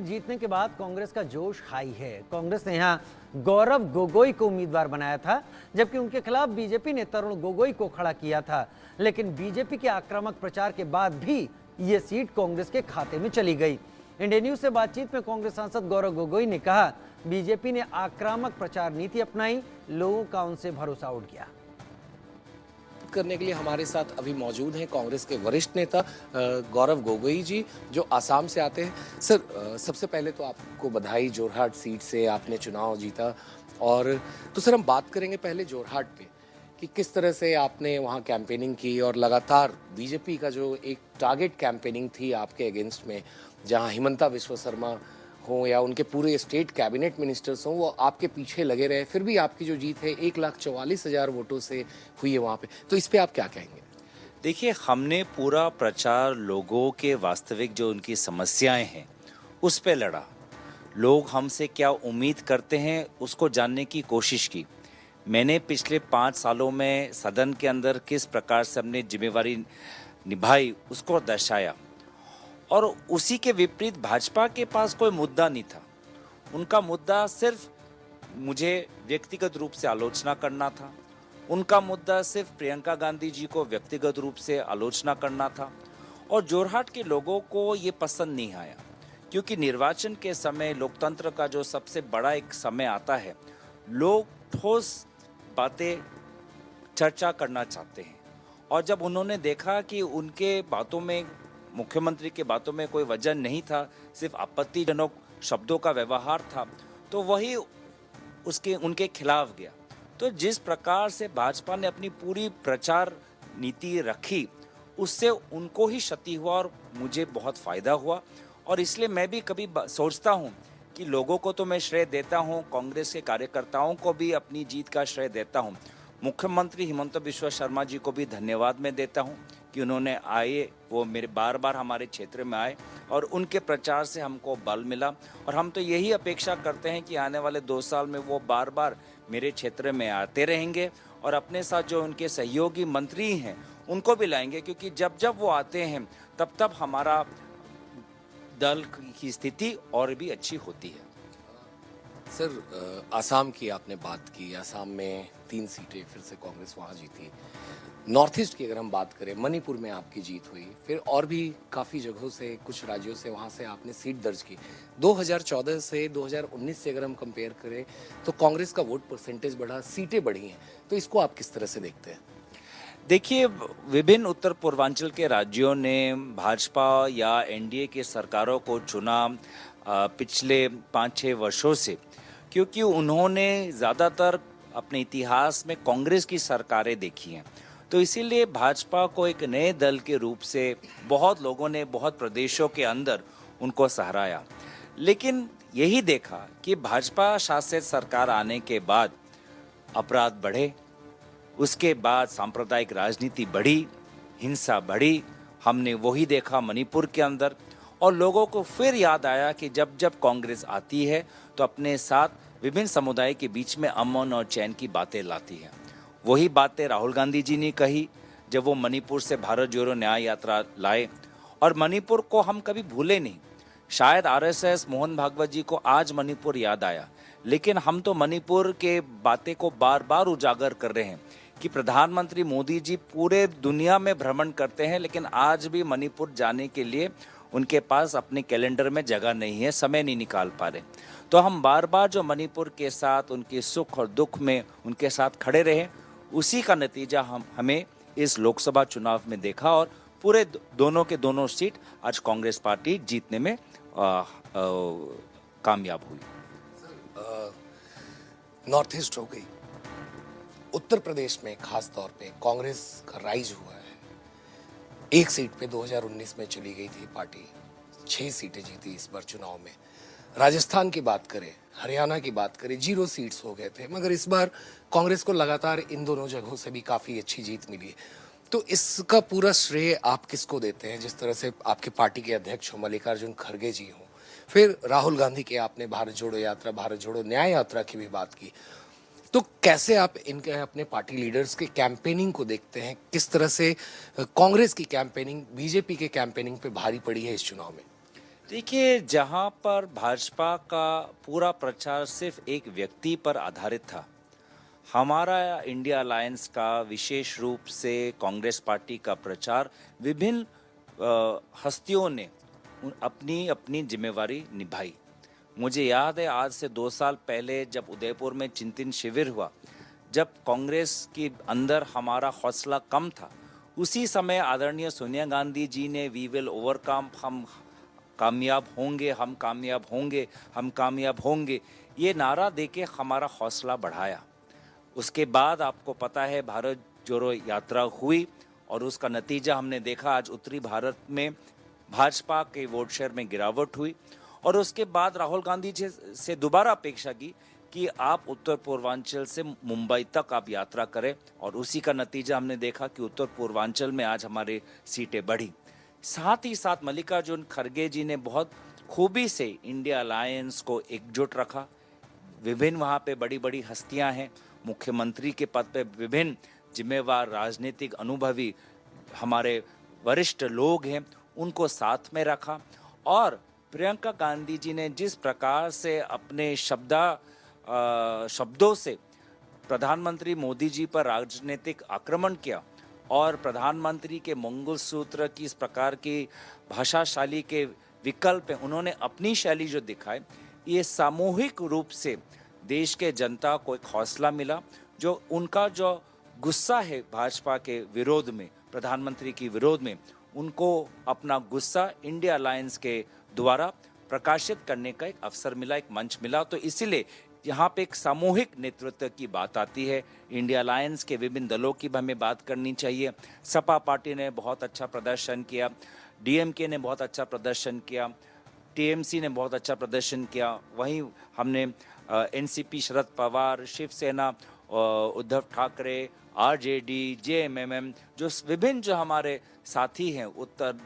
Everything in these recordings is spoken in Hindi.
जीतने के बाद कांग्रेस का जोश हाई है। कांग्रेस ने यहां गौरव गोगोई को उम्मीदवार बनाया था, जबकि उनके खिलाफ बीजेपी ने तरुण गोगोई को खड़ा किया था। लेकिन बीजेपी के आक्रामक प्रचार के बाद भी ये सीट कांग्रेस के खाते में चली गई। इंडिया न्यूज से बातचीत में कांग्रेस सांसद गौरव गोगोई ने कहा, बीजेपी ने आक्रामक प्रचार नीति अपनाई, लोगों का उनसे भरोसा उठ गया। करने के लिए हमारे साथ अभी मौजूद हैं कांग्रेस के वरिष्ठ नेता गौरव गोगोई जी, जो आसाम से आते हैं। सर, सबसे पहले तो आपको बधाई, जोरहाट सीट से आपने चुनाव जीता। और तो सर, हम बात करेंगे पहले जोरहाट पे कि किस तरह से आपने वहाँ कैंपेनिंग की और लगातार बीजेपी का जो एक टारगेट कैंपेनिंग थी आपके अगेंस्ट में, जहाँ हिमंता बिस्वा शर्मा हों या उनके पूरे स्टेट कैबिनेट मिनिस्टर्स हों, वो आपके पीछे लगे रहे, फिर भी आपकी जो जीत है 1,44,000 वोटों से हुई है वहाँ पे। तो इस पे आप क्या कहेंगे? देखिए, हमने पूरा प्रचार लोगों के वास्तविक जो उनकी समस्याएं हैं उस पे लड़ा। लोग हमसे क्या उम्मीद करते हैं उसको जानने की कोशिश की। मैंने पिछले 5 सालों में सदन के अंदर किस प्रकार से हमने जिम्मेवारी निभाई उसको दर्शाया। और उसी के विपरीत भाजपा के पास कोई मुद्दा नहीं था। उनका मुद्दा सिर्फ मुझे व्यक्तिगत रूप से आलोचना करना था। उनका मुद्दा सिर्फ प्रियंका गांधी जी को व्यक्तिगत रूप से आलोचना करना था। और जोरहाट के लोगों को ये पसंद नहीं आया, क्योंकि निर्वाचन के समय लोकतंत्र का जो सबसे बड़ा एक समय आता है, लोग ठोस बातें चर्चा करना चाहते हैं। और जब उन्होंने देखा कि उनके बातों में, मुख्यमंत्री के बातों में कोई वजन नहीं था, सिर्फ आपत्तिजनक शब्दों का व्यवहार था, तो वही उनके खिलाफ गया। तो जिस प्रकार से भाजपा ने अपनी पूरी प्रचार नीति रखी, उससे उनको ही क्षति हुआ और मुझे बहुत फायदा हुआ। और इसलिए मैं भी कभी सोचता हूँ कि लोगों को तो मैं श्रेय देता हूँ, कांग्रेस के कार्यकर्ताओं को भी अपनी जीत का श्रेय देता हूँ, मुख्यमंत्री हिमंता बिस्वा शर्मा जी को भी धन्यवाद मैं देता हूँ कि उन्होंने आए, वो मेरे बार हमारे क्षेत्र में आए और उनके प्रचार से हमको बल मिला। और हम तो यही अपेक्षा करते हैं कि आने वाले 2 साल में वो बार मेरे क्षेत्र में आते रहेंगे और अपने साथ जो उनके सहयोगी मंत्री हैं उनको भी लाएंगे, क्योंकि जब वो आते हैं तब हमारा दल की स्थिति और भी अच्छी होती है। सर, आसाम की आपने बात की। आसाम में 3 सीटें फिर से कांग्रेस वहाँ जीती। नॉर्थ ईस्ट की अगर हम बात करें, मणिपुर में आपकी जीत हुई, फिर और भी काफ़ी जगहों से, कुछ राज्यों से वहाँ से आपने सीट दर्ज की। 2014 से 2019 से अगर हम कंपेयर करें तो कांग्रेस का वोट परसेंटेज बढ़ा, सीटें बढ़ी हैं। तो इसको आप किस तरह से देखते हैं? देखिए, विभिन्न उत्तर पूर्वांचल के राज्यों ने भाजपा या एनडीए की सरकारों को चुना पिछले 5-6 वर्षों से, क्योंकि उन्होंने ज़्यादातर अपने इतिहास में कांग्रेस की सरकारें देखी हैं। तो इसीलिए भाजपा को एक नए दल के रूप से बहुत लोगों ने बहुत प्रदेशों के अंदर उनको सराहा। लेकिन यही देखा कि भाजपा शासित सरकार आने के बाद अपराध बढ़े, उसके बाद सांप्रदायिक राजनीति बढ़ी, हिंसा बढ़ी। हमने वही देखा मणिपुर के अंदर। और लोगों को फिर याद आया कि जब कांग्रेस आती है तो अपने साथ विभिन्न समुदाय के बीच में अमन और चैन की बातें लाती है। वही बातें राहुल गांधी जी ने कही जब वो मणिपुर से भारत जोड़ो न्याय यात्रा लाए। और मणिपुर को हम कभी भूले नहीं। शायद आरएसएस मोहन भागवत जी को आज मणिपुर याद आया, लेकिन हम तो मणिपुर के बातें को बार उजागर कर रहे हैं कि प्रधानमंत्री मोदी जी पूरे दुनिया में भ्रमण करते हैं, लेकिन आज भी मणिपुर जाने के लिए उनके पास अपने कैलेंडर में जगह नहीं है, समय नहीं निकाल पा रहे। तो हम बार जो मणिपुर के साथ उनके सुख और दुख में उनके साथ खड़े रहे, उसी का नतीजा हमें इस लोकसभा चुनाव में देखा। और पूरे दोनों के दोनों सीट आज कांग्रेस पार्टी जीतने में कामयाब हुई। नॉर्थ ईस्ट हो गई, उत्तर प्रदेश में खास तौर पे कांग्रेस का राइज हुआ है। 1 सीट पे 2019 में चली गई थी पार्टी, 6 सीटें जीती इस बार चुनाव में। राजस्थान की बात करें, हरियाणा की बात करें, 0 सीट्स हो गए थे, मगर इस बार कांग्रेस को लगातार इन दोनों जगहों से भी काफ़ी अच्छी जीत मिली है। तो इसका पूरा श्रेय आप किसको देते हैं? जिस तरह से आपके पार्टी के अध्यक्ष हो मल्लिकार्जुन खड़गे जी हों, फिर राहुल गांधी के आपने भारत जोड़ो यात्रा, भारत जोड़ो न्याय यात्रा की भी बात की, तो कैसे आप इनके अपने पार्टी लीडर्स के कैंपेनिंग को देखते हैं? किस तरह से कांग्रेस की कैंपेनिंग बीजेपी के कैंपेनिंग पे भारी पड़ी है इस चुनाव में? देखिए, जहां पर भाजपा का पूरा प्रचार सिर्फ एक व्यक्ति पर आधारित था, हमारा इंडिया अलायंस का विशेष रूप से कांग्रेस पार्टी का प्रचार विभिन्न हस्तियों ने अपनी अपनी जिम्मेवारी निभाई। मुझे याद है आज से 2 साल पहले जब उदयपुर में चिंतन शिविर हुआ, जब कांग्रेस के अंदर हमारा हौसला कम था, उसी समय आदरणीय सोनिया गांधी जी ने वी विल ओवरकम, हम कामयाब होंगे, हम कामयाब होंगे, हम कामयाब होंगे, ये नारा देके हमारा हौसला बढ़ाया। उसके बाद आपको पता है भारत जोड़ो यात्रा हुई और उसका नतीजा हमने देखा। आज उत्तरी भारत में भाजपा के वोट शेयर में गिरावट हुई और उसके बाद राहुल गांधी जी से दोबारा अपेक्षा की कि आप उत्तर पूर्वांचल से मुंबई तक आप यात्रा करें और उसी का नतीजा हमने देखा कि उत्तर पूर्वांचल में आज हमारे सीटें बढ़ी। साथ ही साथ मल्लिकार्जुन खड़गे जी ने बहुत खूबी से इंडिया अलायंस को एकजुट रखा। विभिन्न वहाँ पे बड़ी बड़ी हस्तियाँ हैं, मुख्यमंत्री के पद पे विभिन्न जिम्मेवार राजनीतिक अनुभवी हमारे वरिष्ठ लोग हैं, उनको साथ में रखा। और प्रियंका गांधी जी ने जिस प्रकार से अपने शब्दों से प्रधानमंत्री मोदी जी पर राजनीतिक आक्रमण किया और प्रधानमंत्री के मंगलसूत्र की इस प्रकार की भाषाशाली के विकल्प उन्होंने अपनी शैली जो दिखाए, ये सामूहिक रूप से देश के जनता को एक हौसला मिला। जो उनका जो गुस्सा है भाजपा के विरोध में, प्रधानमंत्री की विरोध में, उनको अपना गुस्सा इंडिया अलायंस के द्वारा प्रकाशित करने का एक अवसर मिला, एक मंच मिला। तो इसीलिए यहाँ पे एक सामूहिक नेतृत्व की बात आती है। इंडिया अलायंस के विभिन्न दलों की भी हमें बात करनी चाहिए। सपा पार्टी ने बहुत अच्छा प्रदर्शन किया, डीएमके ने बहुत अच्छा प्रदर्शन किया, टीएमसी ने बहुत अच्छा प्रदर्शन किया। वहीं हमने NCP Sharad Pawar, Shiv Sena Uddhav Thackeray, RJD, JMM, जो विभिन्न जो हमारे साथी हैं उत्तर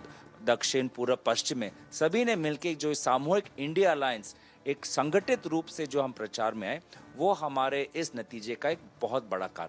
दक्षिण पूर्व पश्चिम में, सभी ने मिलकर जो सामूहिक इंडिया अलायंस एक संगठित रूप से जो हम प्रचार में आए, वो हमारे इस नतीजे का एक बहुत बड़ा कारण।